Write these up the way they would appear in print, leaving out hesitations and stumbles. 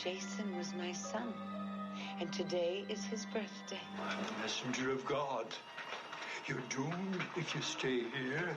Jason was my son, and today is his birthday. I'm the messenger of God. You're doomed if you stay here.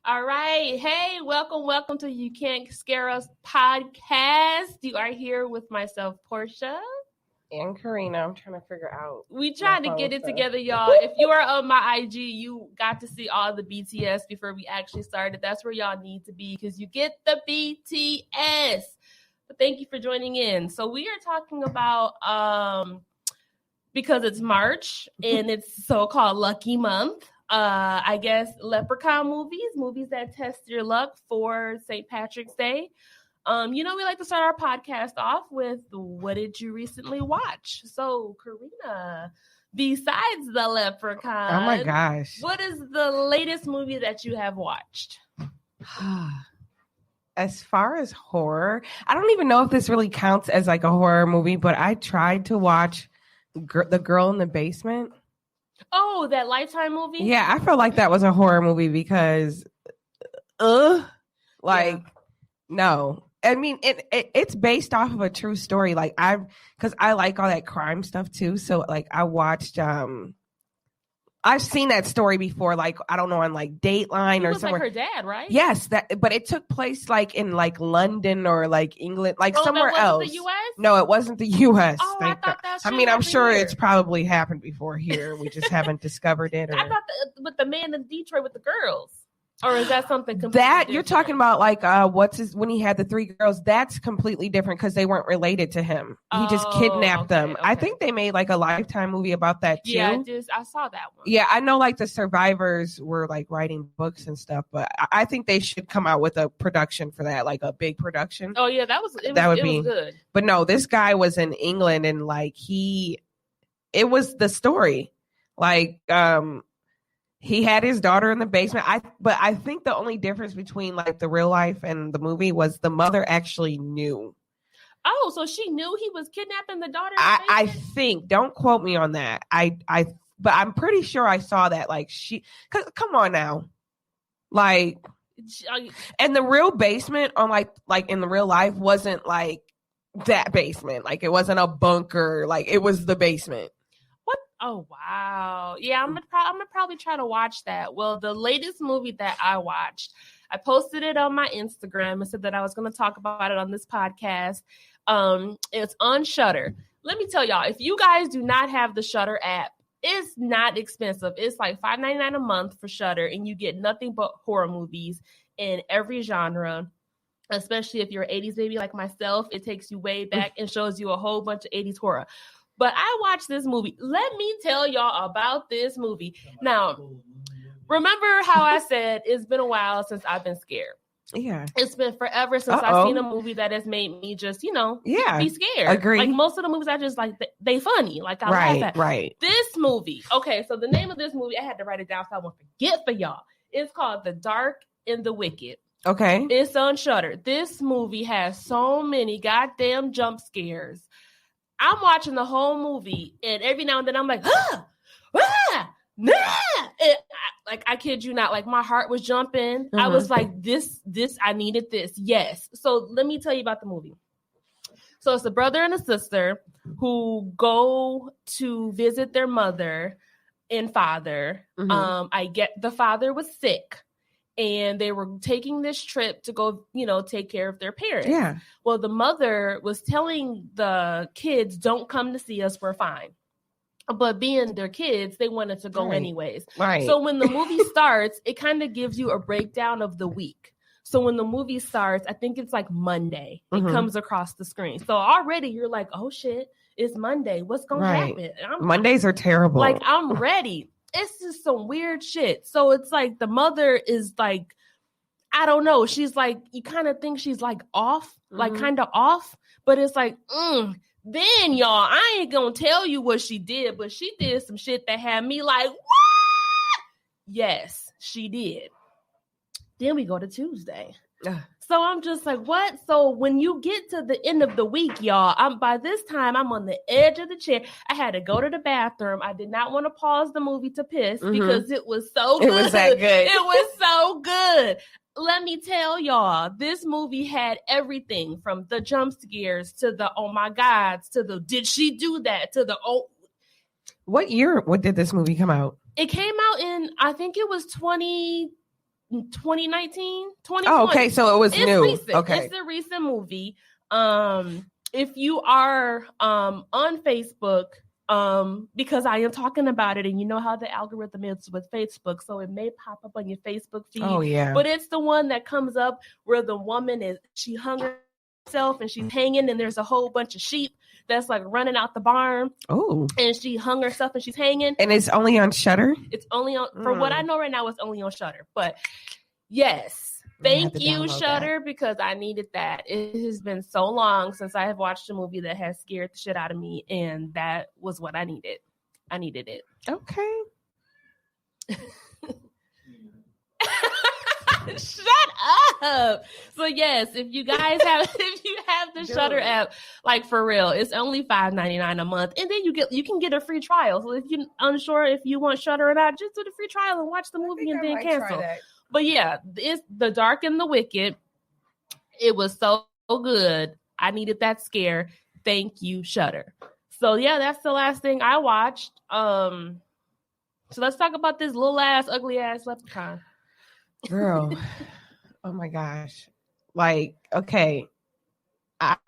All right. Hey, welcome to You Can't Scare Us podcast. You are here with myself, Portia. And Karina. I'm trying to figure out. We tried to get it together, y'all. If you are on my IG, you got to see all the BTS before we actually started. That's where y'all need to be because you get the BTS. But thank you for joining in. So we are talking about, because it's March and it's so-called Lucky Month. I guess Leprechaun movies that test your luck for St. Patrick's Day. We like to start our podcast off with what did you recently watch? So, Karina, besides the Leprechaun, oh my gosh, what is the latest movie that you have watched? As far as horror, I don't even know if this really counts as like a horror movie, but I tried to watch The Girl in the Basement. Oh, that Lifetime movie? Yeah, I felt like that was a horror movie because, no. I mean, it's based off of a true story. Like because I like all that crime stuff too. So like I watched, I've seen that story before. Like I don't know on like Dateline or somewhere. Like her dad, right? Yes, but it took place like in like London or like England, like somewhere else. The U.S.? No, it wasn't the U.S. Oh, I thought that's. I mean, I'm sure it's probably happened before here. We just haven't discovered it. Or... I thought with the man in Detroit with the girls. Or is that something completely that different? You're talking about like when he had the three girls? That's completely different because they weren't related to him. He just kidnapped them. Okay. I think they made like a Lifetime movie about that too. Yeah, I saw that one. Yeah, I know like the survivors were like writing books and stuff, but I think they should come out with a production for that, like a big production. Oh yeah, that was good. But no, this guy was in England and like it was the story, like he had his daughter in the basement. But I think the only difference between like the real life and the movie was the mother actually knew. Oh, so she knew he was kidnapping the daughter. I think. Don't quote me on that. But I'm pretty sure I saw that. Like cause come on now, like, and the real basement on like in the real life wasn't like that basement. Like it wasn't a bunker. Like it was the basement. Oh, wow. Yeah, I'm gonna probably try to watch that. Well, the latest movie that I watched, I posted it on my Instagram and said that I was going to talk about it on this podcast. It's on Shudder. Let me tell y'all, if you guys do not have the Shudder app, it's not expensive. It's like $5.99 a month for Shudder, and you get nothing but horror movies in every genre. Especially if you're an 80s baby like myself, it takes you way back and shows you a whole bunch of 80s horror. But I watched this movie. Let me tell y'all about this movie. Now, remember how I said it's been a while since I've been scared. Yeah. It's been forever since I've seen a movie that has made me just, be scared. Agree. Like most of the movies I just like, they funny. Like I laugh at. Right. This movie. Okay, so the name of this movie, I had to write it down so I won't forget for y'all. It's called The Dark and the Wicked. Okay. It's on Shudder. This movie has so many goddamn jump scares. I'm watching the whole movie, and every now and then I'm like, I kid you not, like my heart was jumping. I was like, this, I needed this. Yes. So let me tell you about the movie. So it's a brother and a sister who go to visit their mother and father. The father was sick. And they were taking this trip to go, take care of their parents. Yeah. Well, the mother was telling the kids, don't come to see us. We're fine. But being their kids, they wanted to go anyways. Right. So when the movie starts, it kind of gives you a breakdown of the week. So when the movie starts, I think it's like Monday. It comes across the screen. So already you're like, oh shit, it's Monday. What's going to happen? Mondays are terrible. Like, I'm ready. It's just some weird shit. So it's like the mother is like, I don't know. She's like, you kind of think she's like off, like kind of off. But it's like, then y'all, I ain't gonna tell you what she did, but she did some shit that had me like, what? Yes, she did. Then we go to Tuesday. So I'm just like, what? So when you get to the end of the week, y'all, by this time I'm on the edge of the chair. I had to go to the bathroom. I did not want to pause the movie to piss because it was so good. It was that good. It was so good. Let me tell y'all, this movie had everything from the jump scares to the oh my gods to the did she do that to the oh. What did this movie come out? It came out in, I think it was 2019, 2020. Oh, okay, so it was new. Recent. Okay, it's a recent movie. If you are on Facebook, because I am talking about it, and you know how the algorithm is with Facebook, so it may pop up on your Facebook feed. Oh yeah, but it's the one that comes up where the woman she hung herself and she's hanging, and there's a whole bunch of sheep that's like running out the barn. Oh, and she hung herself and she's hanging, and it's only on Shudder. It's only on, for what I know right now, it's only on Shudder. But yes. Thank you, Shudder, because I needed that. It has been so long since I have watched a movie that has scared the shit out of me, and that was what I needed. I needed it. Okay. Shut up. So yes, if you have the Shudder app, like for real, it's only $5.99 a month, and then you can get a free trial. So if you're unsure if you want Shudder or not, just do the free trial and watch the movie and then cancel. But yeah, it's The Dark and the Wicked. It was so good. I needed that scare. Thank you, Shudder. So yeah, that's the last thing I watched. So let's talk about this little ass, ugly ass leprechaun. Girl. Oh my gosh. Like, okay. I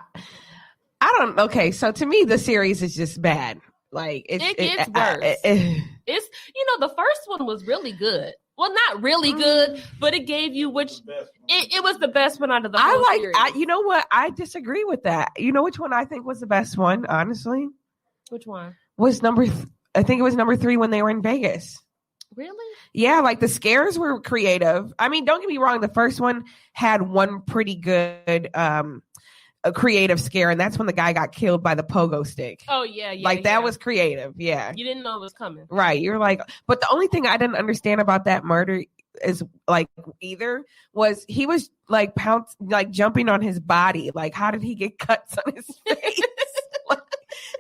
don't, okay. So to me, the series is just bad. Like it gets worse. It's, the first one was really good. Well, not really good, but it gave you it was the best one out of the whole series. You know what? I disagree with that. You know which one I think was the best one, honestly? Which one? Was I think it was number 3 when they were in Vegas. Really? Yeah, like the scares were creative. I mean, don't get me wrong. The first one had one pretty good a creative scare, and that's when the guy got killed by the pogo stick. Oh yeah, like that was creative. Yeah, you didn't know it was coming, right? You're like, but the only thing I didn't understand about that murder is like either was he was like jumping on his body. Like, how did he get cuts on his face?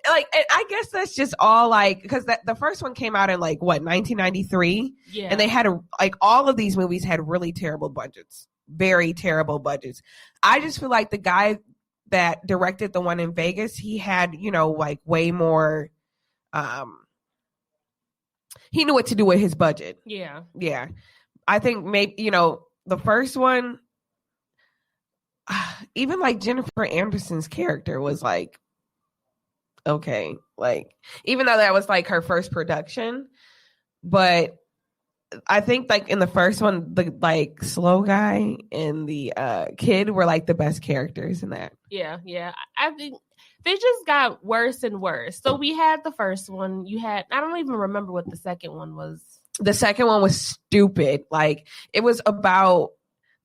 like, and I guess that's just all like because the first one came out in like what 1993, yeah, and they had all of these movies had really terrible budgets, very terrible budgets. I just feel like the guy that directed the one in Vegas, he had, like way more, he knew what to do with his budget. Yeah. Yeah. I think maybe, the first one, even like Jennifer Anderson's character was like, okay, like, even though that was like her first production, but I think like in the first one, the like slow guy and the kid were like the best characters in that. Yeah. I think they just got worse and worse. So we had the first one. I don't even remember what the second one was. The second one was stupid. Like it was about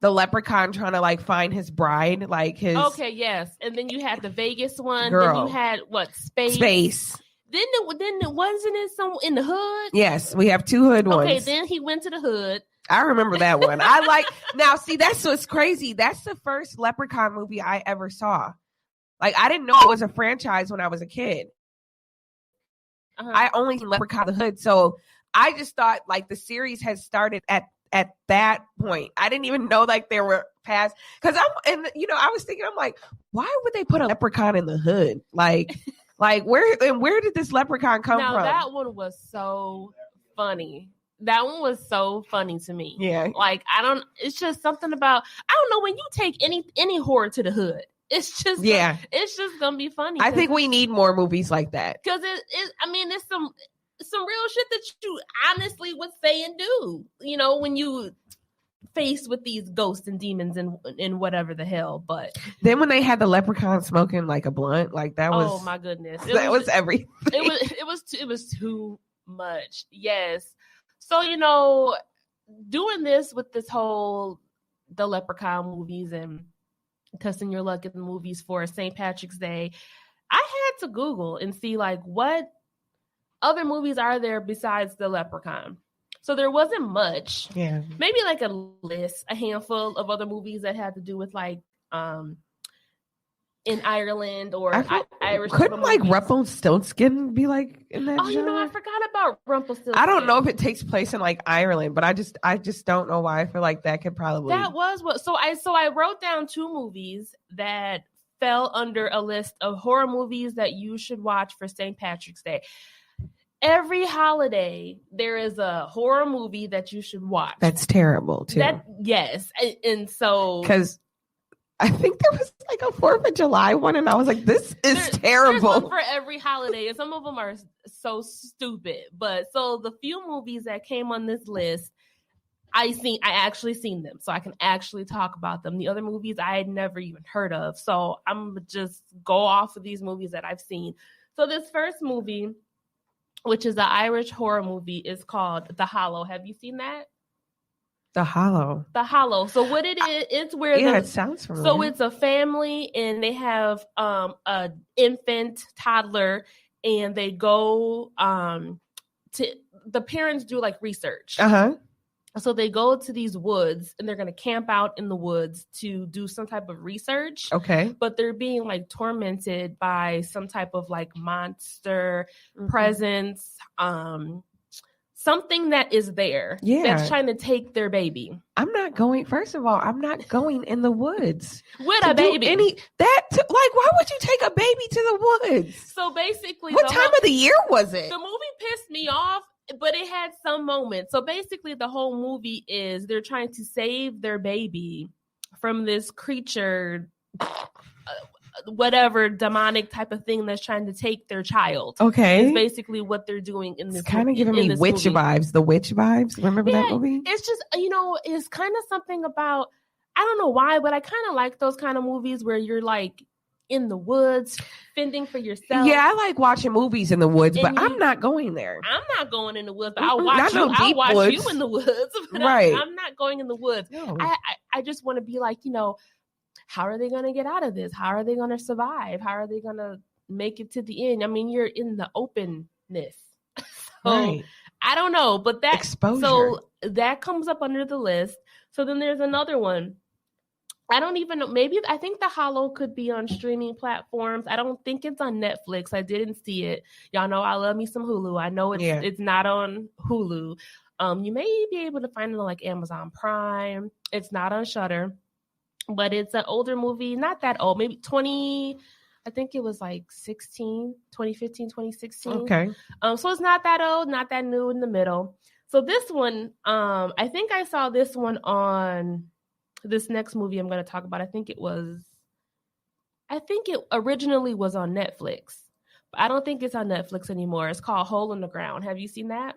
the leprechaun trying to like find his bride, like his. Okay, yes. And then you had the Vegas one. Girl. Then you had what? Space. Then it wasn't in the hood. Yes, we have 2 hood ones. Okay, then he went to the hood. I remember that one. I like now. See, that's what's crazy. That's the first Leprechaun movie I ever saw. Like, I didn't know it was a franchise when I was a kid. I only seen Leprechaun the Hood, so I just thought like the series had started at that point. I didn't even know like there were past because I was thinking, I'm like, why would they put a leprechaun in the hood? Like where did this leprechaun come from? That one was so funny. That one was so funny to me. Yeah. Like it's just something about, I don't know, when you take any horror to the hood, It's just it's just gonna be funny. I think we need more movies like that because it's some real shit that you honestly would say and do. You know, when you faced with these ghosts and demons and whatever the hell. But then when they had the leprechaun smoking like a blunt, like that was, oh my goodness, was everything. It was too much. Yes. So, you know, doing this with this whole the Leprechaun movies and testing your luck in the movies for St. Patrick's Day, I had to Google and see like what other movies are there besides the Leprechaun. So there wasn't much. Yeah. Maybe like a handful of other movies that had to do with like in Ireland or Irish. Couldn't like Rumpelstiltskin be like in that? Oh, genre? You know, I forgot about Rumpelstiltskin. I don't know if it takes place in like Ireland, but I just don't know why. I feel like that could probably. That was what. So I wrote down 2 movies that fell under a list of horror movies that you should watch for St. Patrick's Day. Every holiday, there is a horror movie that you should watch. That's terrible, too. Yes. And so... Because I think there was like a 4th of July one, and I was like, this is terrible. There's one for every holiday, and some of them are so stupid. But so the few movies that came on this list, I actually seen them. So I can actually talk about them. The other movies I had never even heard of. So I'm just go off of these movies that I've seen. So this first movie, which is an Irish horror movie, is called The Hollow. Have you seen that? The Hollow. The Hollow. So what it is, it's where it sounds familiar. So it's a family and they have an infant toddler and they go to the parents do like research. Uh-huh. So they go to these woods and they're going to camp out in the woods to do some type of research. Okay. But they're being like tormented by some type of like monster presence, something that is there that's trying to take their baby. First of all, I'm not going in the woods with a baby. Why would you take a baby to the woods? So basically, what time of the year was it? The movie pissed me off. But it had some moments. So basically the whole movie is they're trying to save their baby from this creature, whatever demonic type of thing that's trying to take their child. Okay. It's basically what they're doing in this. It's kind of giving me witch vibes. The witch vibes. Remember that movie? It's just, it's kind of something about, I don't know why, but I kind of like those kind of movies where you're like, in the woods, fending for yourself. Yeah, I like watching movies in the woods, but I'm not going there. I'm not going in the woods, but I'll watch you. I'll watch you in the woods. Right. I'm not going in the woods. No. I just want to be like, how are they going to get out of this? How are they going to survive? How are they going to make it to the end? I mean, you're in the openness. So I don't know, but that exposure. So that comes up under the list. So then there's another one. I don't even know. Maybe I think The Hollow could be on streaming platforms. I don't think it's on Netflix. I didn't see it. Y'all know I love me some Hulu. I know it's not on Hulu. You may be able to find it on like Amazon Prime. It's not on Shudder, but it's an older movie. Not that old. Maybe 20. I think it was like 2015, 2016. Okay. So it's not that old, not that new, in the middle. So this one, I think I saw this one on. This next movie I'm going to talk about, I think it originally was on Netflix, but I don't think it's on Netflix anymore. It's called Hole in the Ground. Have you seen that?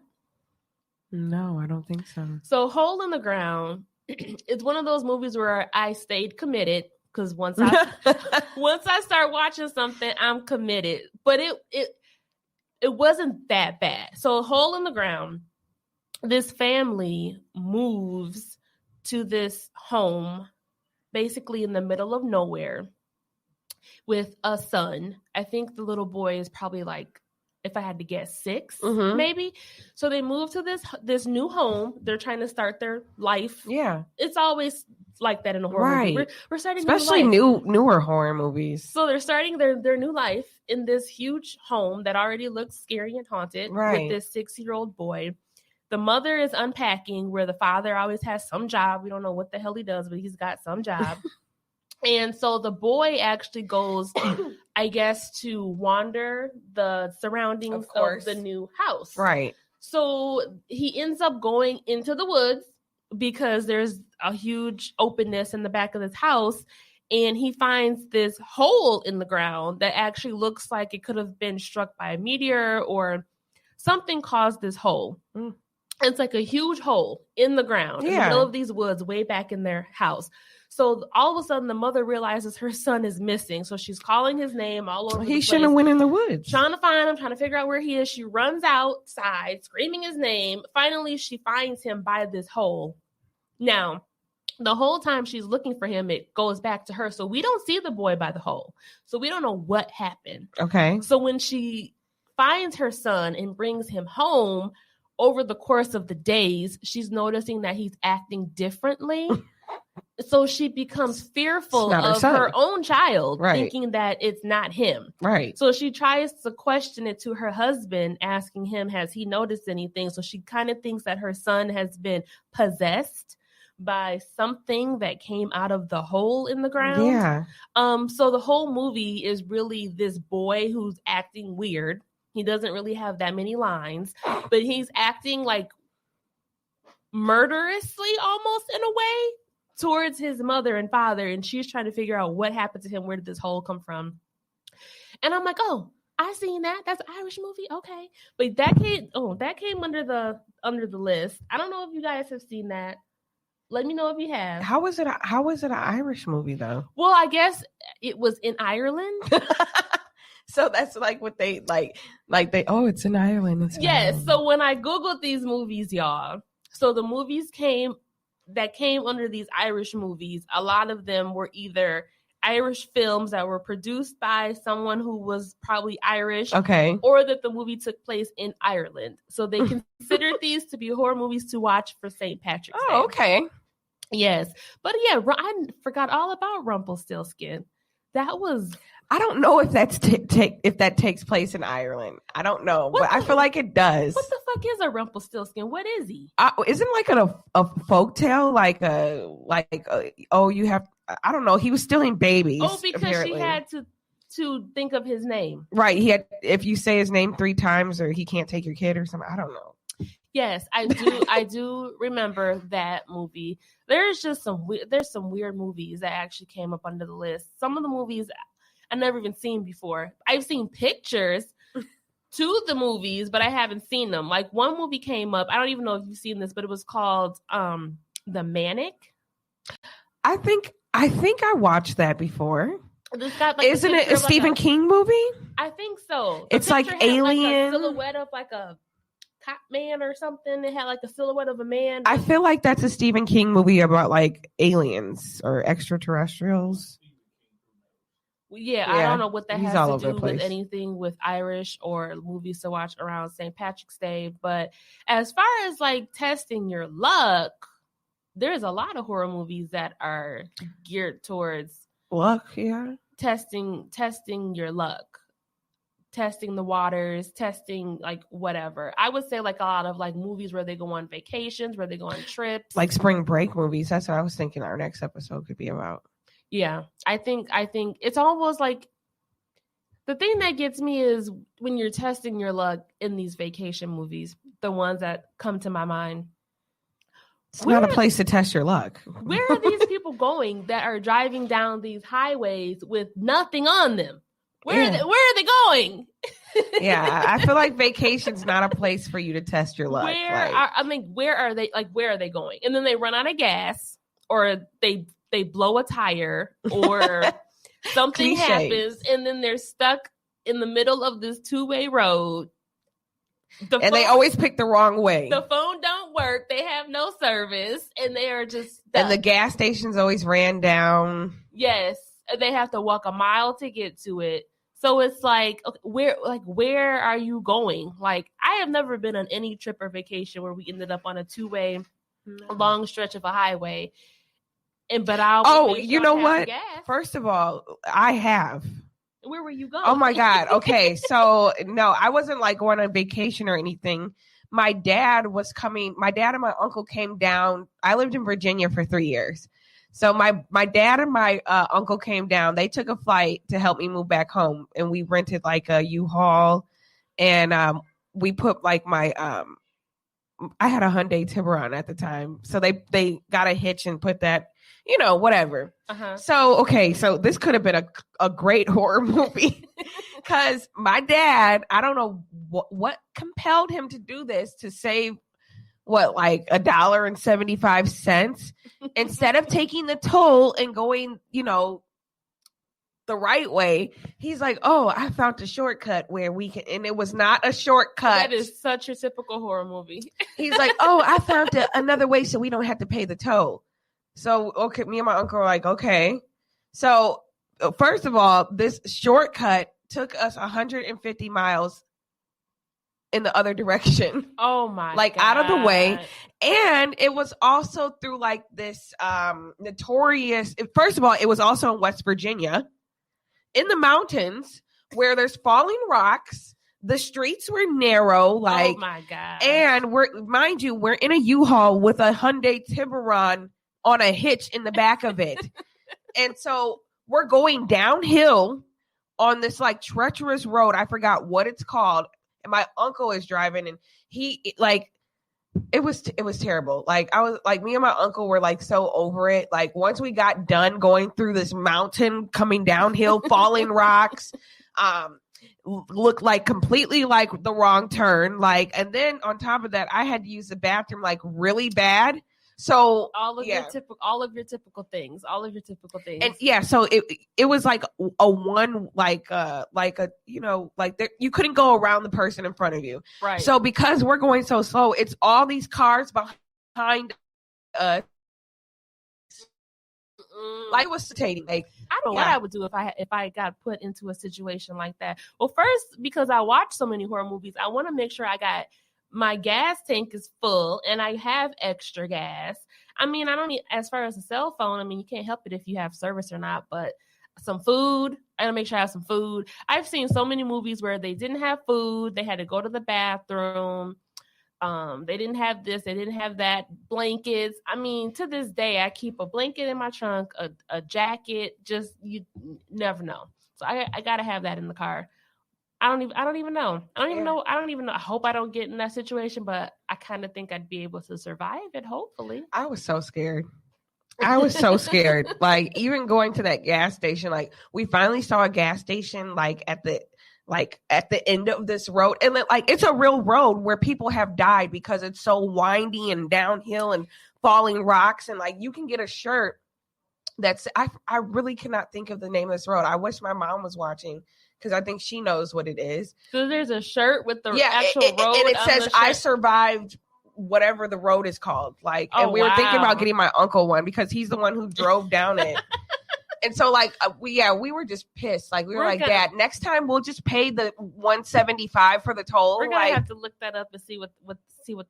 No, I don't think so. So Hole in the Ground, it's one of those movies where I stayed committed because once I start watching something, I'm committed. But it wasn't that bad. So Hole in the Ground, this family moves to this home basically in the middle of nowhere with a son. I think the little boy is probably like, if I had to guess, 6, maybe. So they move to this new home. They're trying to start their life. Yeah. It's always like that in a horror movie. We're starting especially newer horror movies. So they're starting their new life in this huge home that already looks scary and haunted with this 6-year-old boy. The mother is unpacking where the father always has some job. We don't know what the hell he does, but he's got some job. And so the boy actually goes, I guess, to wander the surroundings of the new house. Right. So he ends up going into the woods because there's a huge openness in the back of this house. and he finds this hole in the ground that actually looks like it could have been struck by a meteor or something caused this hole. It's like a huge hole in the ground in the middle of these woods way back in their house. So all of a sudden the mother realizes her son is missing. So she's calling his name all over the place. He shouldn't have went in the woods. Trying to find him, trying to figure out where he is. She runs outside screaming his name. Finally, she finds him by this hole. Now, the whole time she's looking for him, it goes back to her. So we don't see the boy by the hole. So we don't know what happened. Okay. So when she finds her son and brings him home, over the course of the days, she's noticing that he's acting differently. So she becomes fearful of her own child, thinking that it's not him. Right. So she tries to question it to her husband, asking him, has he noticed anything? So she kind of thinks that her son has been possessed by something that came out of the hole in the ground. Yeah. So the whole movie is really this boy who's acting weird. He doesn't really have that many lines, but he's acting like murderously almost in a way towards his mother and father. And she's trying to figure out what happened to him. Where did this hole come from? And I'm like, oh, I seen that. That's an Irish movie. Okay. But that came under the list. I don't know if you guys have seen that. Let me know if you have. How was it an Irish movie though? Well, I guess it was in Ireland. So that's like what they like they, oh, it's in Ireland. Yes. So when I Googled these movies, y'all, so the movies came under these Irish movies. A lot of them were either Irish films that were produced by someone who was probably Irish. Okay. Or that the movie took place in Ireland. So they considered these to be horror movies to watch for St. Patrick's Day. Oh, okay. Yes. But yeah, I forgot all about Rumpelstiltskin. That was... I don't know if that's if that takes place in Ireland. I don't know, but I feel like it does. What the fuck is a Rumpelstiltskin? What is he? Isn't like a folk tale you have, I don't know. He was stealing babies. Oh, because apparently. She had to think of his name. Right. He had, if you say his name 3 times or he can't take your kid or something. I don't know. Yes, I do. I do remember that movie. There's some weird movies that actually came up under the list. Some of the movies I've never even seen before. I've seen pictures to the movies, but I haven't seen them. Like one movie came up. I don't even know if you've seen this, but it was called The Manic. I think I watched that before. It's got, like, isn't it a Stephen King movie? I think so. It's like Alien. Like a silhouette of like a cop man or something. It had like a silhouette of a man. I feel like that's a Stephen King movie about like aliens or extraterrestrials. Yeah, I don't know what that has to do with place. anything with Irish or movies to watch around St. Patrick's Day. But as far as like testing your luck, there's a lot of horror movies that are geared towards luck. Yeah, testing your luck, testing the waters, testing like whatever. I would say like a lot of like movies where they go on vacations, where they go on trips, like spring break movies. That's what I was thinking our next episode could be about. Yeah, I think it's almost like the thing that gets me is when you're testing your luck in these vacation movies, the ones that come to my mind. It's not a place to test your luck. Where are these people going that are driving down these highways with nothing on them? Where are they going? Yeah, I feel like vacation's not a place for you to test your luck. Where are they? Like, where are they going? And then they run out of gas, or they blow a tire, or something happens, and then they're stuck in the middle of this 2-way road. They always pick the wrong way. The phone don't work. They have no service, and they are just stuck. And the gas stations always ran down. Yes, they have to walk a mile to get to it. So it's like, where are you going? Like, I have never been on any trip or vacation where we ended up on a 2-way long stretch of a highway. You know what? Gas. First of all, I have. Where were you going? Oh my God. Okay. So no, I wasn't like going on vacation or anything. My dad and my uncle came down. I lived in Virginia for 3 years. So my dad and my uncle came down. They took a flight to help me move back home, and we rented like a U-Haul, and we put like my I had a Hyundai Tiburon at the time. So they got a hitch and put that you know, whatever. So this could have been a great horror movie because my dad, I don't know what compelled him to do this, to save like $1.75 instead of taking the toll and going, you know, the right way. He's like, oh, I found a shortcut where we can, and it was not a shortcut. That is such a typical horror movie. He's like, oh, I found another way so we don't have to pay the toll. So, okay, me and my uncle were like, okay. So, first of all, this shortcut took us 150 miles in the other direction. Oh my like God. Out of the way. And it was also through like this notorious, first of all, it was also in West Virginia, in the mountains where there's falling rocks. The streets were narrow, like, oh my God. And we're in a U-Haul with a Hyundai Tiburon on a hitch in the back of it. And so we're going downhill on this like treacherous road. I forgot what it's called. And my uncle is driving, and he like, it was terrible. Like I was like, me and my uncle were like so over it. Like once we got done going through this mountain, coming downhill, falling rocks, looked like completely like the wrong turn. Like, and then on top of that, I had to use the bathroom like really bad. So all of your typical things. And yeah, so it was like a one, like a, you know, like there, you couldn't go around the person in front of you. Right. So because we're going so slow, it's all these cars behind us. Like it was irritating. Like, I don't know what I would do if I got put into a situation like that. Well, first, because I watch so many horror movies, I want to make sure my gas tank is full and I have extra gas. I mean, I don't need, as far as a cell phone, I mean, you can't help it if you have service or not, but some food, I gotta make sure I have some food. I've seen so many movies where they didn't have food. They had to go to the bathroom. They didn't have this, they didn't have that, blankets. I mean, to this day, I keep a blanket in my trunk, a jacket, just, you never know. So I gotta have that in the car. I don't even know. I hope I don't get in that situation, but I kind of think I'd be able to survive it, hopefully. I was so scared. Like even going to that gas station, like we finally saw a gas station like at the end of this road. And like it's a real road where people have died because it's so windy and downhill and falling rocks. And like you can get a shirt that's I really cannot think of the name of this road. I wish my mom was watching, because I think she knows what it is. So there's a shirt with the actual road. And it says, I survived whatever the road is called. Like, and we were thinking about getting my uncle one because he's the one who drove down it. And so like, we were just pissed. Like we were like, Dad, next time we'll just pay the $175 for the toll. We're going to have to look that up and see what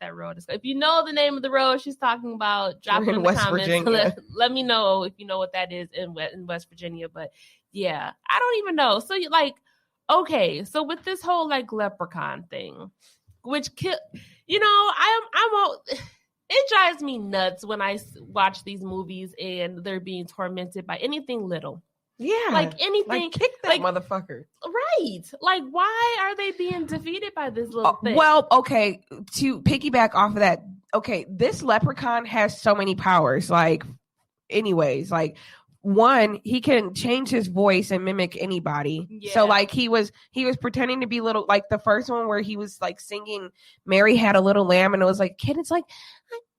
that road is. If you know the name of the road she's talking about, drop it in the comments. Let me know if you know what that is in West Virginia. But yeah, I don't even know. So you like, okay, so with this whole like Leprechaun thing, which it drives me nuts when I watch these movies and they're being tormented by anything little. Yeah, like anything. Like kick that motherfucker. Right. Like, why are they being defeated by this little thing? Well, okay, to piggyback off of that, okay, this Leprechaun has so many powers. Like, anyways, like, one, he can change his voice and mimic anybody. Yeah. So like he was pretending to be little, like the first one where he was like singing Mary Had a Little Lamb, and it was like, kid, it's like,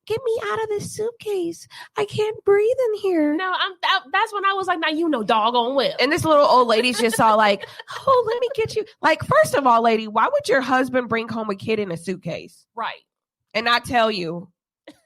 get me out of this suitcase. I can't breathe in here. No, that's when I was like, now you know doggone well. And this little old lady's just all like, oh, let me get you. Like, first of all, lady, why would your husband bring home a kid in a suitcase? Right. And not tell you?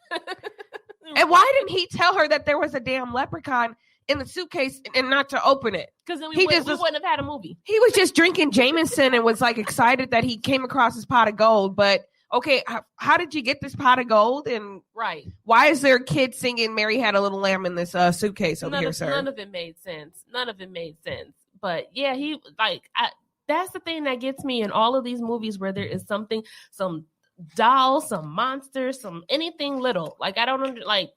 And why didn't he tell her that there was a damn leprechaun in the suitcase and not to open it? Because then we wouldn't have had a movie. He was just drinking Jameson and was like excited that he came across his pot of gold. But okay, how did you get this pot of gold? And right, why is there a kid singing Mary Had a Little Lamb in this suitcase over here, sir? None of it made sense. But yeah, that's the thing that gets me in all of these movies where there is something, some doll, some monster, some anything little. Like I don't like.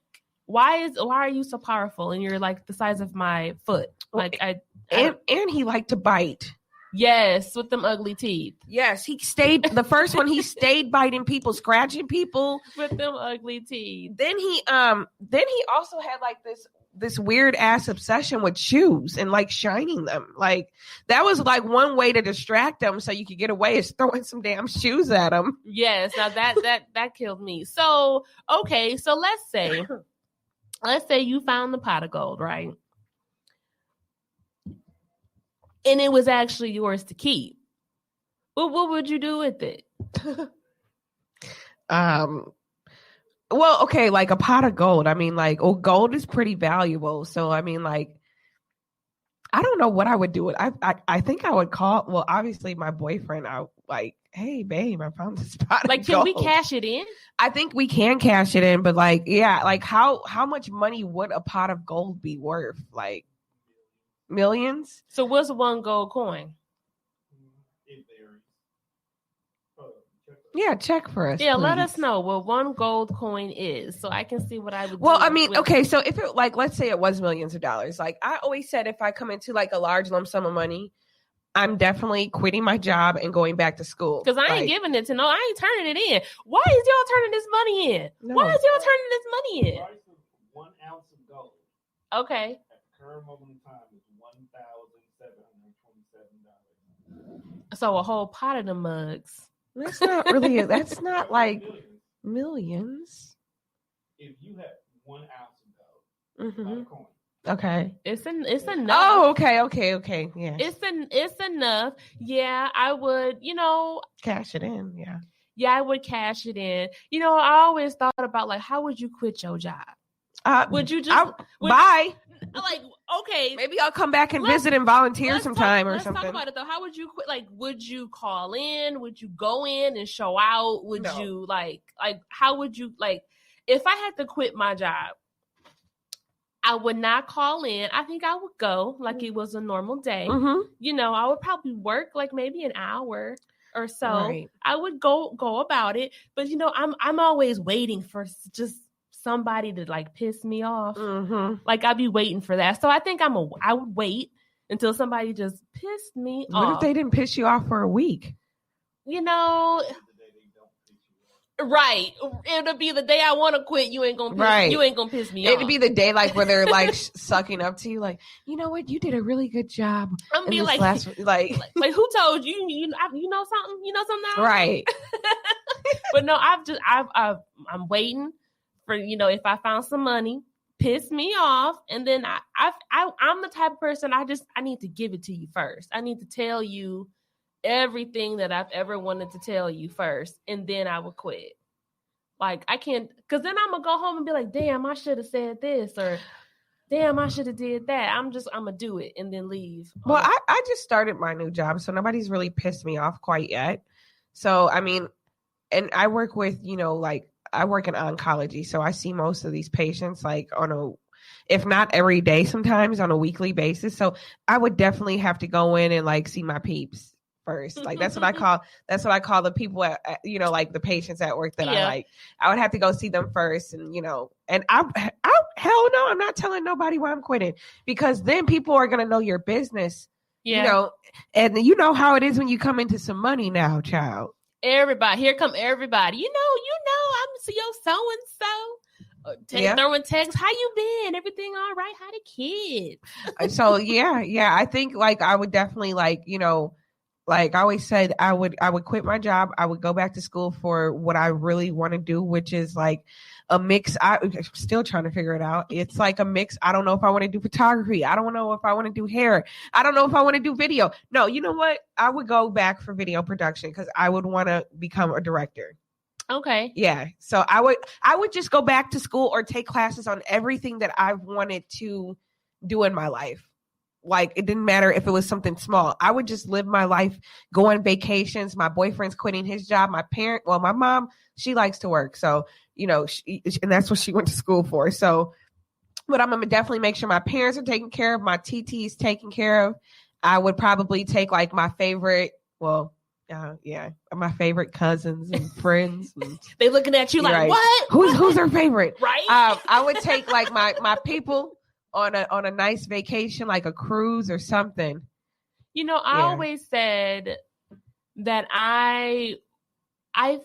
Why are you so powerful and you're like the size of my foot? Like and he liked to bite. Yes, with them ugly teeth. Yes, he stayed the first one. He stayed biting people, scratching people with them ugly teeth. Then he also had like this this weird ass obsession with shoes and like shining them. Like that was like one way to distract them so you could get away is throwing some damn shoes at them. Yes, now that killed me. So okay, so let's say you found the pot of gold, right? And it was actually yours to keep. What would you do with it? Well, okay, like a pot of gold. I mean, like, gold is pretty valuable. So, I mean, like, I don't know what I would do with. I think I would call. Well, obviously, my boyfriend. I like, hey, babe, I found this pot. Like, of can gold. we cash it in? I think we can cash it in, but like, yeah, like how much money would a pot of gold be worth? Like millions. So, what's one gold coin? Yeah, check for us. Yeah, please. let us know what one gold coin is so I can see what I would do. Well, I mean, okay, so if it like, let's say it was millions of dollars. Like I always said, if I come into like a large lump sum of money, I'm definitely quitting my job and going back to school. Because I ain't giving it to I ain't turning it in. Why is y'all turning this money in? No. Why is y'all turning this money in? The price of 1 ounce of gold Okay. at the current moment in time is $1,727. So a whole pot of the mugs. That's not really. That's not like millions. If you have 1 ounce of gold, buy a coin. Okay. It's enough. Oh, okay. Yeah. It's enough. Yeah, I would, Cash it in. Yeah. Yeah, I would cash it in. I always thought about like, how would you quit your job? Would you just bye? Like, okay, Maybe I'll come back and visit and volunteer sometime or something. Let's talk about it though. How would you quit? Like, would you call in? Would you go in and show out? Would you like how would you like if I had to quit my job? I would not call in. I think I would go like it was a normal day. Mm-hmm. I would probably work like maybe an hour or so. Right. I would go about it, but I'm always waiting for just somebody to like piss me off. Mm-hmm. Like I'd be waiting for that. So I think I would wait until somebody just pissed me off. What if they didn't piss you off for a week? Right. It'll be the day I want to quit. You ain't gonna piss me off. It'd be the day like where they're like sucking up to you, like, you know what, you did a really good job. I'm be like, like who told you? You know something? You know something? Right. But no, I'm waiting for if I found some money, piss me off, and then I'm the type of person I need to give it to you first. I need to tell you everything that I've ever wanted to tell you first, and then I would quit. Like I can't, because then I'm gonna go home and be like, damn, I should have said this, or damn, I should have did that. I'm gonna do it and then leave. Well, I just started my new job, so nobody's really pissed me off quite yet. So I mean, and I work with I work in oncology, so I see most of these patients like if not every day, sometimes on a weekly basis. So I would definitely have to go in and like see my peeps first. Like that's what I call the people at like the patients at work that I like. I would have to go see them first, and and I hell no, I'm not telling nobody why I'm quitting, because then people are gonna know your business. Yeah. And you know how it is when you come into some money now, child. Everybody, here come everybody. I'm your so-and-so. Throwing texts. How you been? Everything all right? How the kids? So yeah. I think like I would definitely like I always said I would quit my job. I would go back to school for what I really want to do, which is like a mix. I'm still trying to figure it out. It's like a mix. I don't know if I want to do photography. I don't know if I want to do hair. I don't know if I want to do video. No, you know what? I would go back for video production because I would want to become a director. Okay. Yeah. So I would just go back to school or take classes on everything that I've wanted to do in my life. Like it didn't matter if it was something small. I would just live my life, go on vacations. My boyfriend's quitting his job. My mom, she likes to work. So, and that's what she went to school for. So, but I'm going to definitely make sure my parents are taken care of. My TT is taken care of. I would probably take like my favorite, my favorite cousins and friends. And, they looking at you like, right. What? Who's her favorite? Right. I would take like my people on a nice vacation, like a cruise or something. I always said that I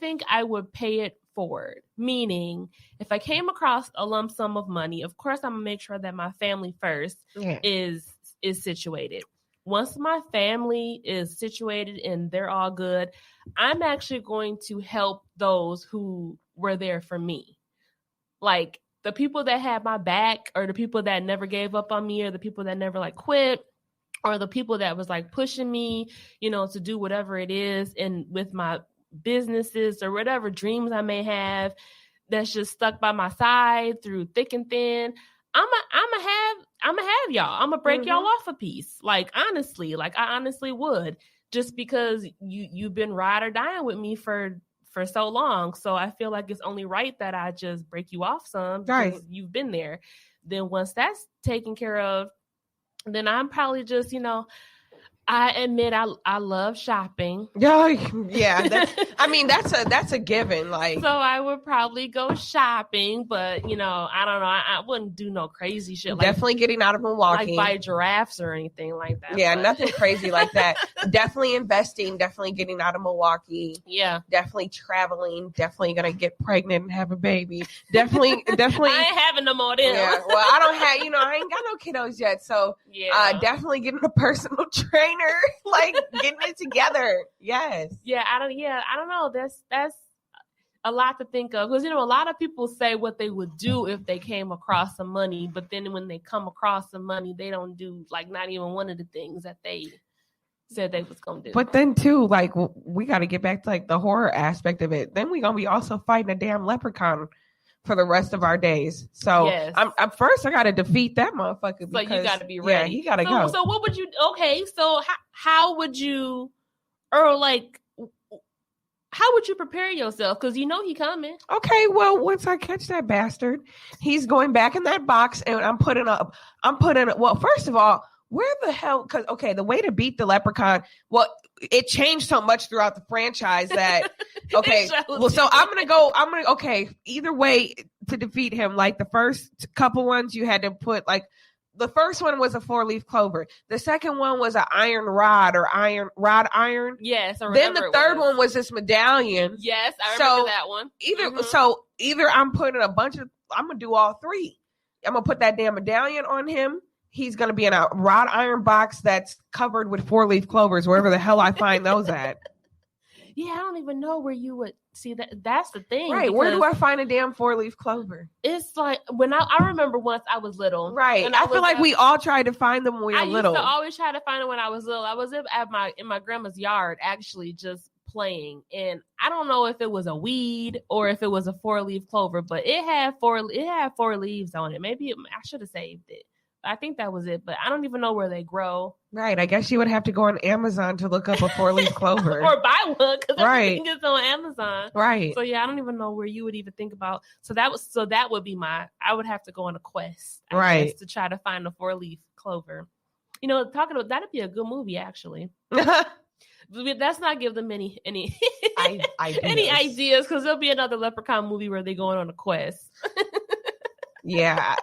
think I would pay it straightforward. Meaning, if I came across a lump sum of money, of course, I'm going to make sure that my family first is situated. Once my family is situated and they're all good, I'm actually going to help those who were there for me. Like the people that had my back, or the people that never gave up on me, or the people that never like quit, or the people that was like pushing me, you know, to do whatever it is, and with my businesses or whatever dreams I may have, that's just stuck by my side through thick and thin. I'm gonna have y'all. I'm gonna break y'all off a piece. Like honestly, like I honestly would, just because you've been ride or dying with me for so long. So I feel like it's only right that I just break you off some because you've been there. Then once that's taken care of, then I'm probably just, you know, I admit I love shopping. Yeah. That's a given. Like, so I would probably go shopping, but you know, I don't know. I wouldn't do no crazy shit. Definitely getting out of Milwaukee, like buy giraffes or anything like that. Yeah, nothing crazy like that. Definitely investing. Definitely getting out of Milwaukee. Yeah. Definitely traveling. Definitely gonna get pregnant and have a baby. Definitely. I ain't having no more then. Yeah. Well, I don't have. You know, I ain't got no kiddos yet. So definitely getting a personal trainer. Like getting it together. Yes. Yeah, I don't know. That's a lot to think of, because you know a lot of people say what they would do if they came across some money, but then when they come across some money, they don't do like not even one of the things that they said they was gonna do. But then too, like we got to get back to like the horror aspect of it. Then we gonna be also fighting a damn leprechaun for the rest of our days. So I'm first I got to defeat that motherfucker. So you got to be ready. Yeah, he got to go. So what would you? Okay, so how would you, or like, how would you prepare yourself? Because you know he coming. Okay, well, once I catch that bastard, he's going back in that box, and I'm putting. Well, first of all, where the hell? Because the way to beat the leprechaun, well, it changed so much throughout the franchise that well, so either way to defeat him. Like the first couple ones, you had to put like the first one was a 4-leaf clover. The second one was an iron rod or iron. Yes. Then the third one was this medallion. Yes, I remember that one. Either I'm putting I'm gonna do all three. I'm gonna put that damn medallion on him. He's going to be in a wrought iron box that's covered with 4-leaf clovers, wherever the hell I find those at. Yeah, I don't even know where you would see that. That's the thing. Right. Where do I find a damn 4-leaf clover? It's like when I remember once I was little. Right. And I feel like we all tried to find them when we were little. I used to always try to find them when I was little. I was in my grandma's yard actually just playing. And I don't know if it was a weed or if it was a 4-leaf clover, but it had four leaves on it. Maybe I should have saved it. I think that was it, but I don't even know where they grow. Right. I guess you would have to go on Amazon to look up a 4-leaf clover. Or buy one, because everything is on Amazon. Right. So yeah, I don't even know where you would even think about. So that would be I would have to go on a quest, I guess, to try to find a 4-leaf clover. You know, talking about that'd be a good movie actually. Let's not give them any ideas, because there'll be another Leprechaun movie where they're going on a quest. Yeah,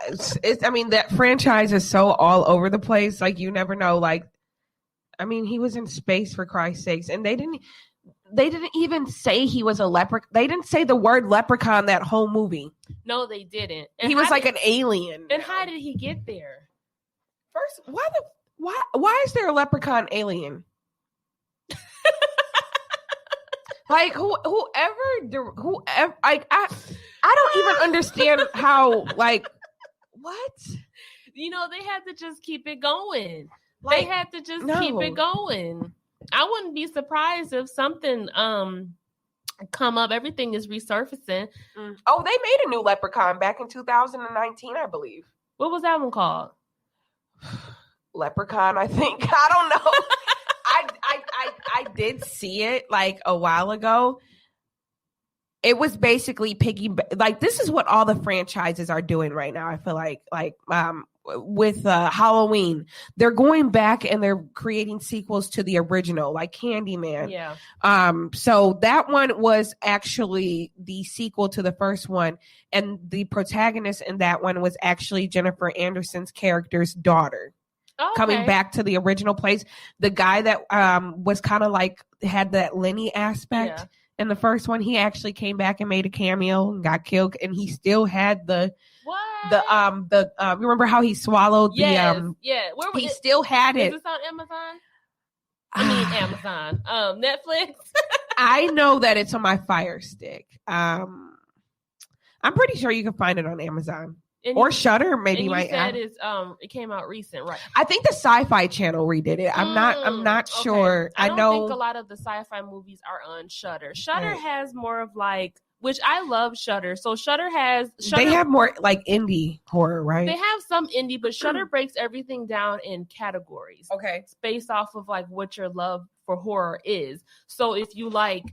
I mean, that franchise is so all over the place. Like, you never know. Like, I mean, he was in space, for Christ's sakes, and they didn't even say he was a leprechaun. They didn't say the word leprechaun that whole movie. No, they didn't. And he was like an alien. And how did he get there? First, why is there a leprechaun alien? Like whoever, like I don't even understand how, like, what? You know, they had to just keep it going. Like, they had to just keep it going. I wouldn't be surprised if something come up. Everything is resurfacing. Oh, they made a new Leprechaun back in 2019, I believe. What was that one called? Leprechaun, I think. I don't know. I did see it like a while ago. It was basically like, this is what all the franchises are doing right now. I feel like with Halloween, they're going back and they're creating sequels to the original, like Candyman. Yeah. So that one was actually the sequel to the first one, and the protagonist in that one was actually Jennifer Anderson's character's daughter. Okay. Coming back to the original place. The guy that was kind of like had that Lenny aspect In the first one, he actually came back and made a cameo and got killed, and he still had the remember how he swallowed Yes, the yeah. Where was he it? still had Is it. this on Amazon? I mean Amazon. Netflix. I know that it's on my Fire Stick. I'm pretty sure you can find it on Amazon or Shudder. Maybe you said it's it came out recent, right? I think the Sci-Fi Channel redid it. I'm not sure. I know think a lot of the sci-fi movies are on Shudder. Shudder has more of like, which I love Shudder. So Shudder they have more like indie horror, right? They have some indie, but Shudder breaks everything down in categories. Okay. It's based off of like what your love for horror is. So if you like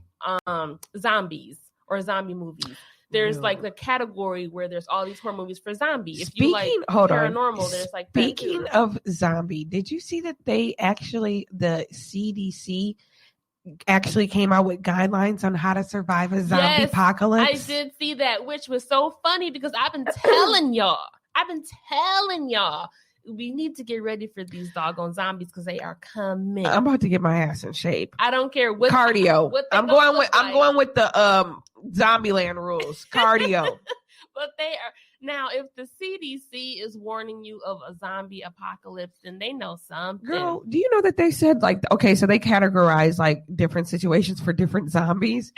zombies or zombie movies, there's like the category where there's all these horror movies for zombie. If you like paranormal, there's like speaking of zombie, did you see that the CDC actually came out with guidelines on how to survive a zombie apocalypse? I did see that, which was so funny because I've been telling y'all, we need to get ready for these doggone zombies because they are coming. I'm about to get my ass in shape. I don't care what cardio. I'm going with the Zombieland rules. Cardio. But they are now. If the CDC is warning you of a zombie apocalypse, then they know something. Girl, do you know that they said like, okay, so they categorize like different situations for different zombies.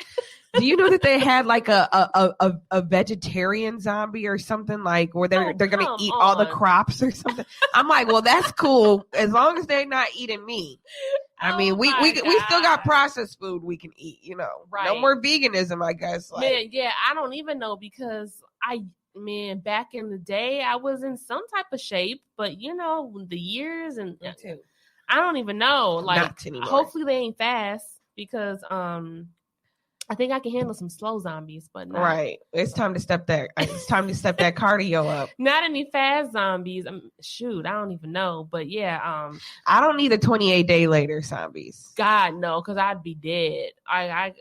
Do you know that they had like a vegetarian zombie or something, like where they're gonna eat all the crops or something? I'm like, well, that's cool as long as they're not eating me. I mean, we still got processed food we can eat, you know. Right. No more veganism, I guess. Like. Man, yeah, I don't even know because back in the day, I was in some type of shape, but you know, the years and I don't even know. Like, hopefully they ain't fast because I think I can handle some slow zombies, but not. Right. It's time to step that cardio up. Not any fast zombies. Shoot, I don't even know. But yeah, I don't need the 28 day later zombies. God no, because I'd be dead. I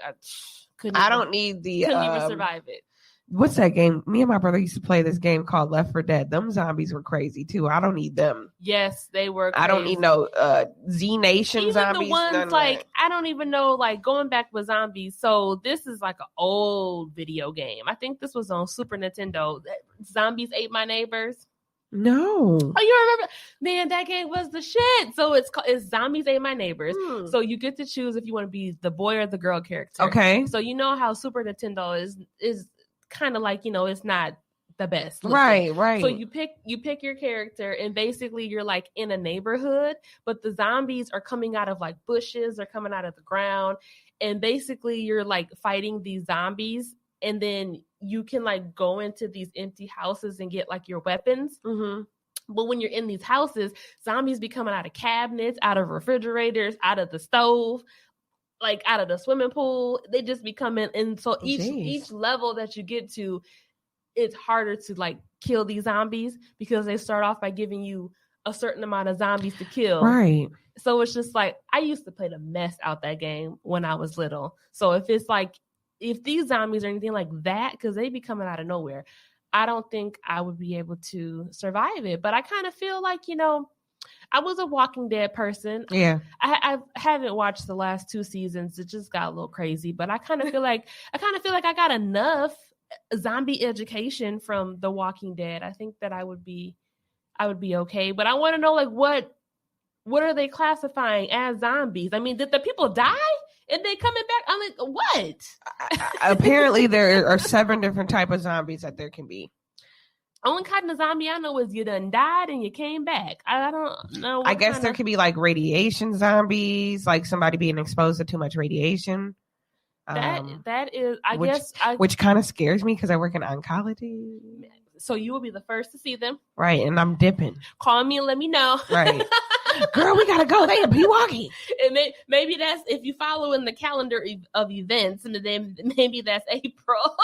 couldn't. I don't need the. Couldn't even survive it. What's that game? Me and my brother used to play this game called Left 4 Dead. Them zombies were crazy too. I don't need them. Yes, they were crazy. I don't need no Z Nation even zombies. The ones like I don't even know, like going back with zombies. So this is like an old video game. I think this was on Super Nintendo. Zombies Ate My Neighbors. No. Oh, you remember? Man, that game was the shit. So it's Zombies Ate My Neighbors. So you get to choose if you want to be the boy or the girl character. Okay. So you know how Super Nintendo is kind of like, you know, it's not the best looking. Right. So you pick your character and basically you're like in a neighborhood, but the zombies are coming out of like bushes or coming out of the ground. And basically you're like fighting these zombies. And then you can like go into these empty houses and get like your weapons. Mm-hmm. But when you're in these houses, zombies be coming out of cabinets, out of refrigerators, out of the stove, like out of the swimming pool. They just be coming. And so each level that you get to, it's harder to like kill these zombies because they start off by giving you a certain amount of zombies to kill. Right. So it's just like, I used to play the mess out that game when I was little. So if these zombies are anything like that, because they be coming out of nowhere, I don't think I would be able to survive it. But I kind of feel like, you know, I was a Walking Dead person. Yeah. I haven't watched the last 2 seasons. It just got a little crazy. But I kind of feel like I got enough zombie education from The Walking Dead. I think that I would be okay. But I want to know, like, what are they classifying as zombies? I mean, did the people die and they coming back? I'm like, what? Apparently, there are 7 different types of zombies that there can be. Only kind of zombie I know is you done died and you came back. I don't know. I guess there could be like radiation zombies, like somebody being exposed to too much radiation. That is, which kind of scares me because I work in oncology. So you will be the first to see them, right? And I'm dipping. Call me and let me know, right? Girl, we gotta go. They be walking. And maybe that's if you follow in the calendar of events, and then maybe that's April.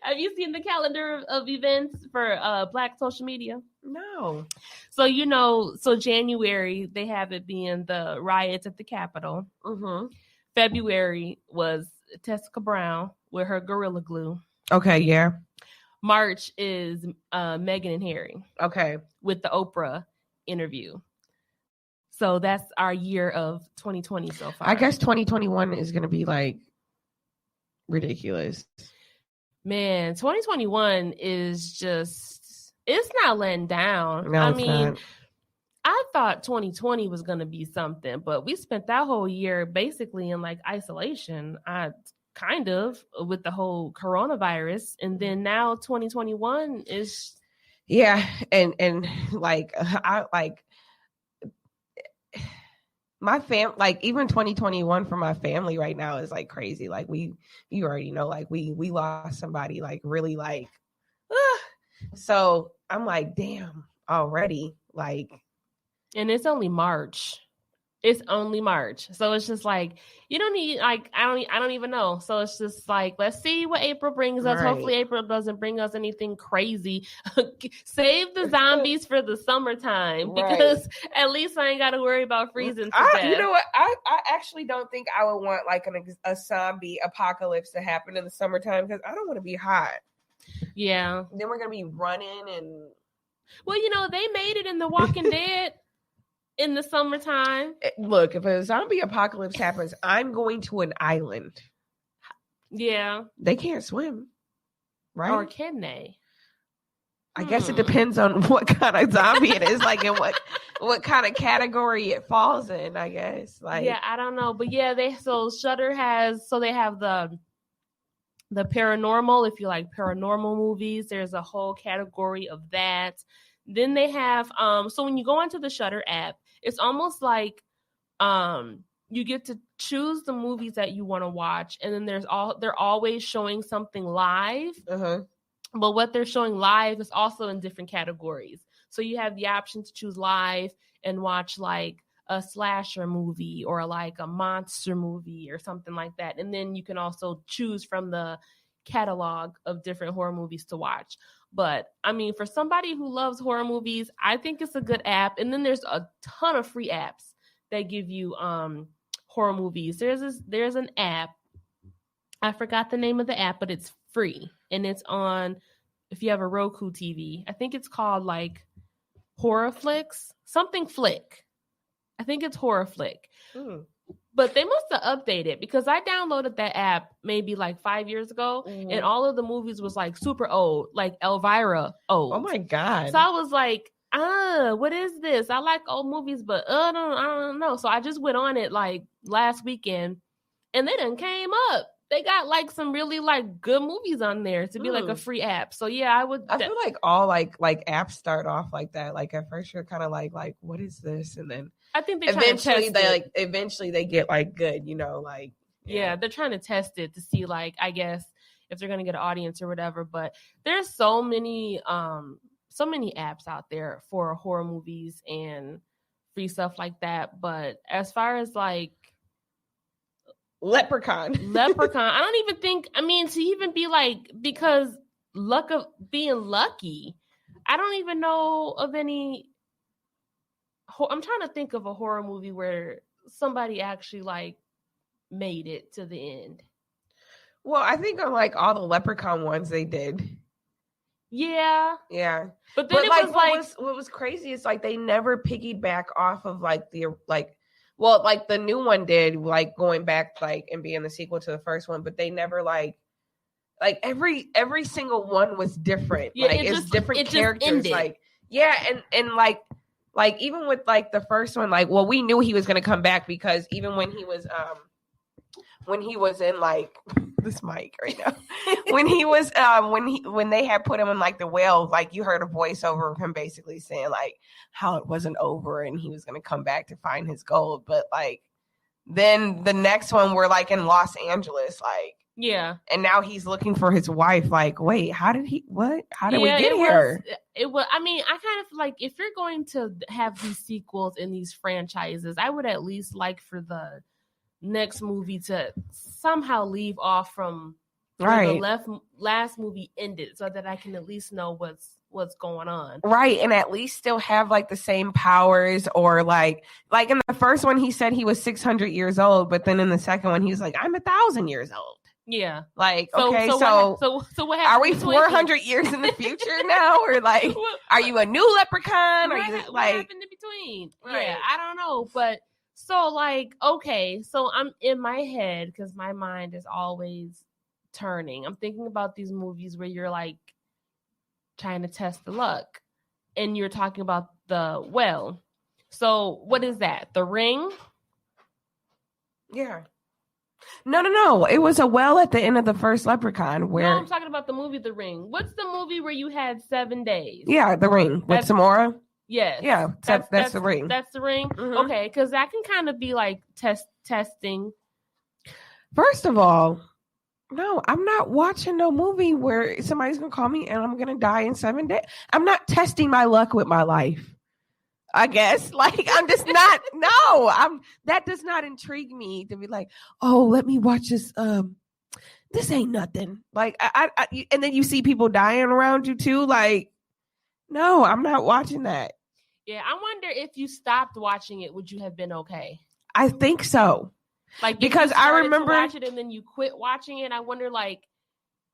Have you seen the calendar of events for Black social media? No. So, you know, January, they have it being the riots at the Capitol. Mm-hmm. February was Tessica Brown with her Gorilla Glue. Okay, yeah. March is Meghan and Harry. Okay. With the Oprah interview. So that's our year of 2020 so far. I guess 2021 is going to be like ridiculous. Man, 2021 is just, it's not letting down. No, I it's mean, not. I thought 2020 was going to be something, but we spent that whole year basically in like isolation. Kind of with the whole coronavirus, and then now 2021 is and like I like my like even 2021 for my family right now is like crazy. Like you already know, like we lost somebody like really like so I'm like, damn, already, like, and it's only March. It's only March. So it's just like, you don't need, like, I don't even know. So it's just like, let's see what April brings us. Right. Hopefully April doesn't bring us anything crazy. Save the zombies for the summertime, because at least I ain't got to worry about freezing to death. You know what? I actually don't think I would want like a zombie apocalypse to happen in the summertime, because I don't want to be hot. Yeah. Then we're going to be running and... Well, you know, they made it in The Walking Dead. In the summertime. Look, if a zombie apocalypse happens, I'm going to an island. Yeah. They can't swim, right? Or can they? I guess it depends on what kind of zombie it is, like, and what kind of category it falls in, I guess. Like, yeah, I don't know. But yeah, Shudder they have the paranormal. If you like paranormal movies, there's a whole category of that. Then they have so when you go onto the Shudder app, it's almost like you get to choose the movies that you want to watch, and then they're always showing something live. Uh-huh. But what they're showing live is also in different categories. So you have the option to choose live and watch like a slasher movie or like a monster movie or something like that. And then you can also choose from the catalog of different horror movies to watch. But I mean, for somebody who loves horror movies, I think it's a good app. And then there's a ton of free apps that give you horror movies. There's an app. I forgot the name of the app, but it's free. And it's on, if you have a Roku TV, I think it's called like Horror Flicks, something Flick. I think it's Horror Flick. But they must have updated, because I downloaded that app maybe like 5 years ago, and all of the movies was like super old, like Elvira old. Oh my God. So I was like, what is this? I like old movies, but I don't know. So I just went on it like last weekend, and they done came up. They got like some really like good movies on there to be like a free app. So yeah, I feel like all like apps start off like that. Like at first you're kind of like what is this? And then I think they eventually they get like good, you know, like yeah, they're trying to test it to see, like, I guess if they're gonna get an audience or whatever. But there's so many apps out there for horror movies and free stuff like that. But as far as like Leprechaun, I don't even think, I mean, to even be like, because luck of being lucky, I don't even know of any. I'm trying to think of a horror movie where somebody actually like made it to the end. Well, I think on like all the Leprechaun ones they did. Yeah. But then what was crazy is like they never piggyback off of like the like the new one did, like going back like and being the sequel to the first one, but they never like every single one was different. Yeah, like it's different characters. Like and like even with like the first one, like, well, we knew he was gonna come back, because even when he was in like this mic right now, when they had put him in like the well, like you heard a voiceover of him basically saying like how it wasn't over and he was gonna come back to find his gold. But like then the next one we're like in Los Angeles, like and now he's looking for his wife. Like, wait, how did we get here? It was. I mean, I kind of like, if you're going to have these sequels in these franchises, I would at least like for the next movie to somehow leave off from where the last movie ended, so that I can at least know what's going on. Right, and at least still have like the same powers, or like in the first one he said he was 600 years old, but then in the second one he was like, I'm 1,000 years old. Yeah. Like, so okay, so what happened? Are we 400 years in the future now? Or like, are you a new leprechaun? Or what happened in between? mean? Right. Yeah, I don't know. But so like, okay, so I'm in my head because my mind is always turning. I'm thinking about these movies where you're like trying to test the luck. And you're talking about the well. So what is that? The Ring? Yeah. No. It was a well at the end of the first Leprechaun where. No, I'm talking about the movie The Ring. What's the movie where you had 7 days? Yeah, The Ring with Samora. Yes. Yeah, that's The Ring. That's The Ring? Mhm. Okay, because that can kind of be like testing. First of all, no, I'm not watching no movie where somebody's gonna call me and I'm gonna die in 7 days. I'm not testing my luck with my life. I guess, like, I'm just not. No, that does not intrigue me to be like, oh, let me watch this. This ain't nothing. Like, I and then you see people dying around you too. Like, no, I'm not watching that. Yeah, I wonder if you stopped watching it, would you have been okay? I think so. Like, because I remember to watch it and then you quit watching it. I wonder, like,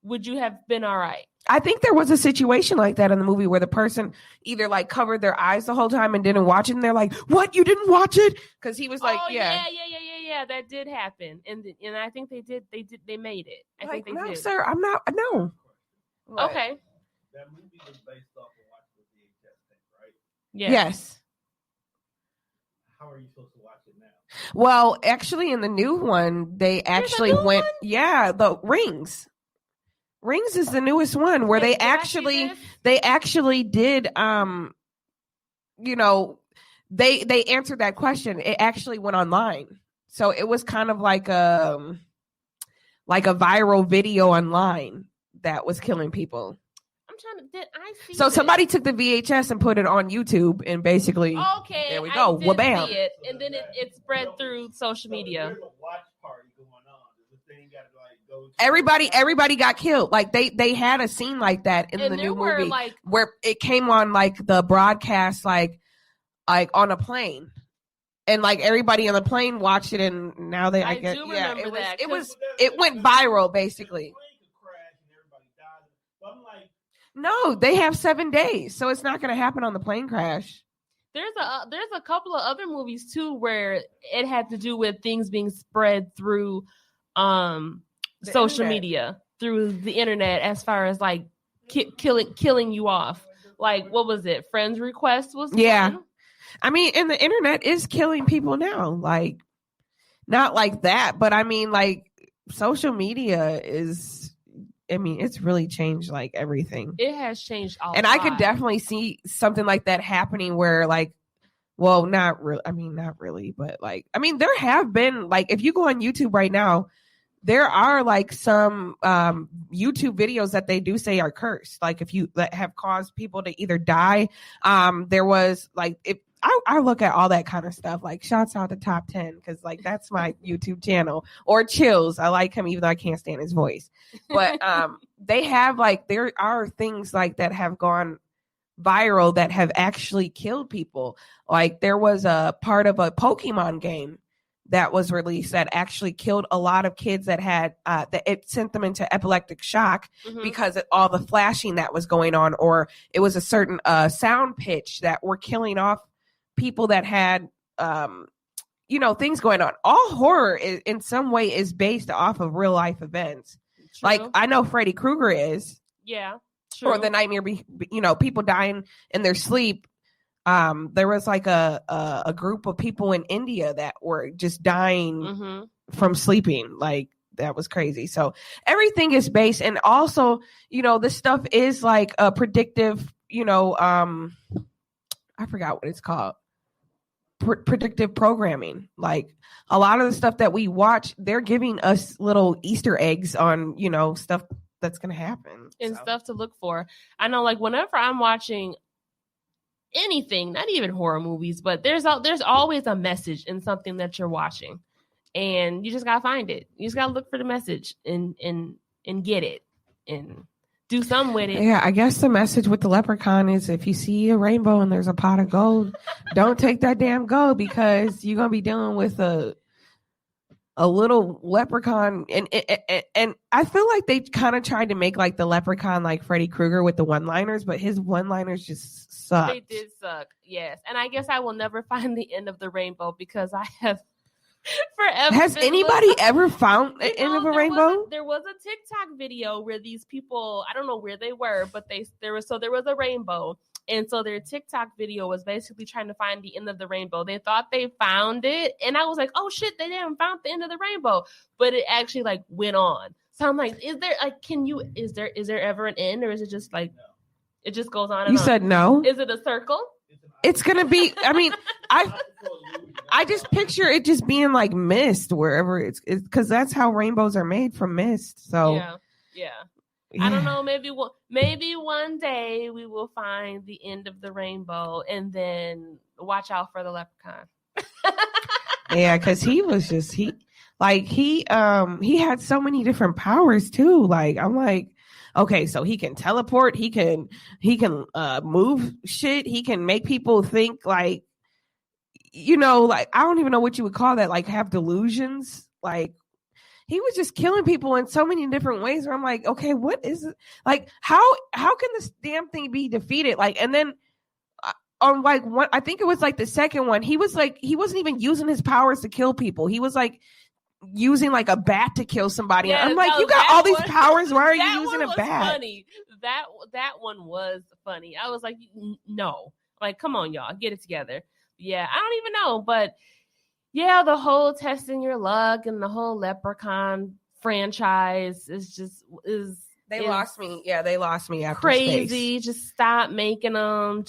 would you have been all right? I think there was a situation like that in the movie where the person either like covered their eyes the whole time and didn't watch it, and they're like, "What? You didn't watch it?" Because he was like, yeah, that did happen, and I think they made it. I think they no, did. sir, I'm not. No. Okay. That movie was based off of watching the VHS tape, right? Yes. How are you supposed to watch it now? Well, actually, in the new one, they actually went. One? Yeah, the Rings. Rings is the newest one where they actually did. You know, they answered that question. It actually went online, so it was kind of like a viral video online that was killing people. I'm trying to. Did I see? So somebody took the VHS and put it on YouTube, and basically, okay, there we go. I did Bam! see it, and then it spread through social media. There's a watch party going on. Does the thing got to like go? Everybody got killed. Like they had a scene like that in the new movie, like, where it came on like the broadcast, like on a plane, and like everybody on the plane watched it, and now I do remember that. It went viral basically. No, they have 7 days, so it's not going to happen on the plane crash. There's a couple of other movies too where it had to do with things being spread through social media, through the internet, as far as like killing you off. Like, what was it? Friends Request was one? I mean, and the internet is killing people now. Like, not like that, but I mean, like, social media is. I mean, it's really changed like everything. It has changed a lot. And I could definitely see something like that happening where like, well, not really. I mean, not really, but like, I mean, there have been like, if you go on YouTube right now, there are like some YouTube videos that they do say are cursed. Like if you that have caused people to either die. There was like, if I look at all that kind of stuff, like shouts out to Top 10, because like that's my YouTube channel. Or Chills, I like him even though I can't stand his voice. But they have like, there are things like that have gone viral that have actually killed people. Like there was a part of a Pokemon game that was released that actually killed a lot of kids that had that it sent them into epileptic shock because of all the flashing that was going on, or it was a certain sound pitch that were killing off people that had things going on. All horror in some way is based off of real life events. True. Like I know Freddy Krueger is, true. Or the nightmare, people dying in their sleep. There was like a group of people in India that were just dying from sleeping. Like that was crazy. So everything is based, and also this stuff is like a predictive. I forgot what it's called. Predictive programming. Like a lot of the stuff that we watch, they're giving us little Easter eggs on stuff that's going to happen and stuff to look for. I know, like whenever I'm watching anything, not even horror movies, but there's always a message in something that you're watching, and you just gotta find it. You just gotta look for the message and get it and do something with it. Yeah, I guess the message with the Leprechaun is if you see a rainbow and there's a pot of gold, don't take that damn gold, because you're gonna be dealing with a a little leprechaun, and I feel like they kind of tried to make like the leprechaun like Freddy Krueger with the one-liners, but his one-liners just suck. They did suck, yes. And I guess I will never find the end of the rainbow because I have forever. Has anybody ever found the end of a rainbow? There was a TikTok video where these people, I don't know where they were, but there was a rainbow. And so their TikTok video was basically trying to find the end of the rainbow. They thought they found it. And I was like, oh shit, they didn't found the end of the rainbow. But it actually like went on. So I'm like, is there ever an end, or is it just like, it just goes on and on? You said no? Is it a circle? It's going to be, I mean, I just picture it just being like mist wherever it's because that's how rainbows are made, from mist. So yeah. I don't know. Maybe one day we will find the end of the rainbow, and then watch out for the leprechaun. Yeah, because he had so many different powers too. Like I'm like, okay, so he can teleport, he can move shit, he can make people think like, like I don't even know what you would call that, like have delusions, like. He was just killing people in so many different ways where I'm like, okay, what is it? Like, how can this damn thing be defeated? Like, and then on like one, I think it was like the second one, he was like, he wasn't even using his powers to kill people. He was like using like a bat to kill somebody. Yeah, I'm like, you got all these powers. Why are you using a bat? Funny. That one was funny. I was like, no, like, come on, y'all, get it together. Yeah, I don't even know, but. Yeah, the whole testing your luck and the whole Leprechaun franchise They lost me. Yeah, they lost me after crazy. Space. Just stop making them.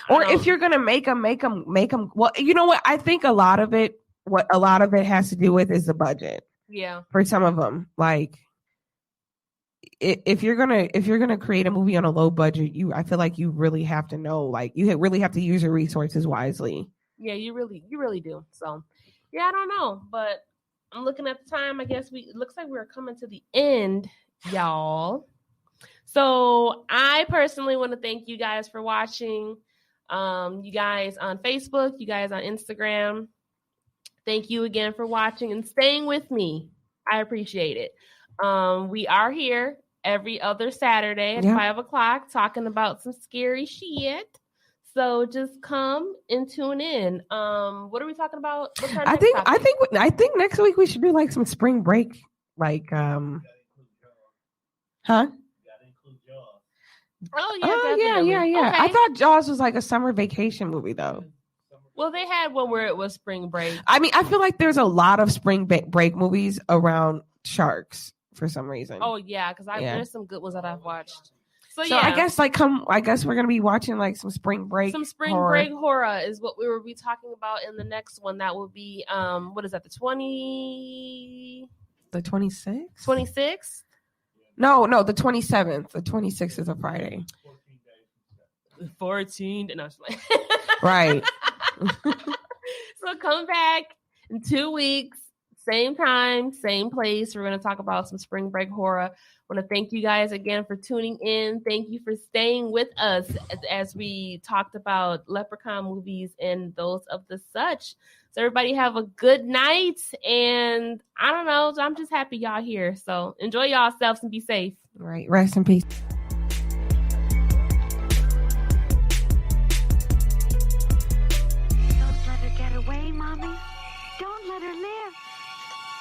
Or if you're gonna make them. Well, you know what? I think a lot of it has to do with is the budget. Yeah. For some of them, like if you're gonna create a movie on a low budget, I feel like you really have to know, like you really have to use your resources wisely. Yeah, you really do. So, yeah, I don't know, but I'm looking at the time. I guess it looks like we're coming to the end, y'all. So I personally want to thank you guys for watching. You guys on Facebook, you guys on Instagram. Thank you again for watching and staying with me. I appreciate it. We are here every other Saturday at 5:00 talking about some scary shit. So just come and tune in. What are we talking about? I think next week we should do like some spring break, like huh? Oh yeah, yeah. Okay. I thought Jaws was like a summer vacation movie though. Well, they had one where it was spring break. I mean, I feel like there's a lot of spring break movies around sharks for some reason. Oh yeah, because there's some good ones that I've watched. So yeah, I guess we're gonna be watching like some spring break. Some spring break horror is what we will be talking about in the next one. That will be what is that? The 26th? 26th? No, the 27th. The 26th is a Friday. 14. No, right. So come back in 2 weeks, same time, same place. We're going to talk about some spring break horror. I want to thank you guys again for tuning in. Thank you for staying with us as we talked about Leprechaun movies and those of the such. So everybody have a good night. And I don't know, I'm just happy y'all here. So enjoy yourselves and be safe. Right. Rest in peace. Don't let her get away, Mommy. Don't let her live.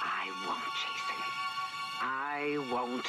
I won't, Jason. I won't.